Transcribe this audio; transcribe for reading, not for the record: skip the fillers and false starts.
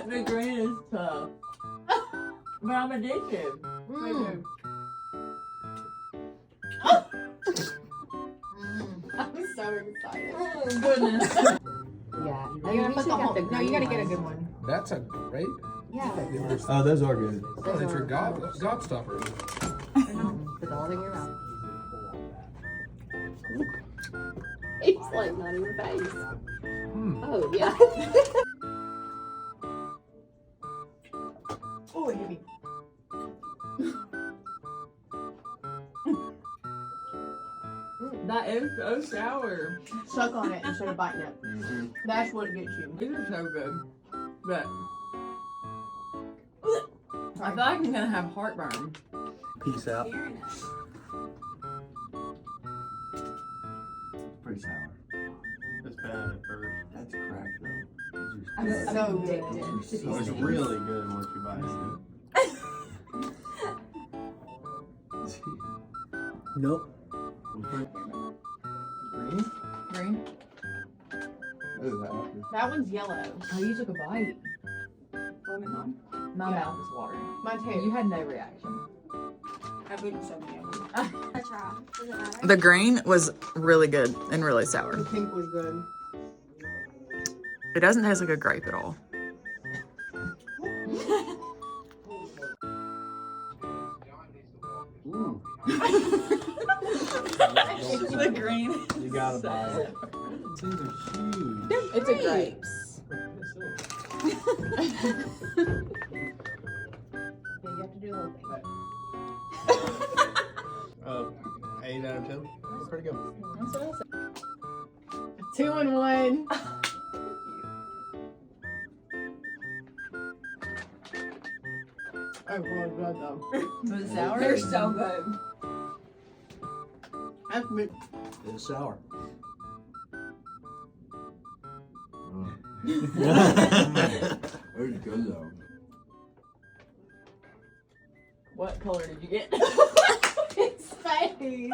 The green is tough. But I'm addicted. Mm. I'm so excited. Oh, goodness. Yeah. No, you gotta put the whole. No, you gotta get a good one. That's a great. Yeah. Oh, those are good. Oh, that's your gobstopper. Put all in your mouth. It's like not in your face. Oh yeah. Oh, it hit me. That is so sour. Suck on it instead of biting it. That's what gets you. These are so good. But I feel like I'm gonna have heartburn. Peace out. Pretty sour. That's bad at first. That's crack though. I'm so addicted. It's really good once you bite it. Nope. Green? Green. What is that? That one's yellow. Oh, you took a bite. My mouth is watering. Mine too. You had no reaction. I've eaten so many of them. I try. Does it matter? The green was really good and really sour. The pink was good. It doesn't taste like a grape at all. Ooh. The green. You gotta buy it. These are huge. It's a grape. You have to do a little thing. 8 out of 10. That's pretty good. That's what I said. 2 and 1. Oh, really good though. Was it sour? They're so good. That's me. It's sour. It's good though. What color did you get? His face.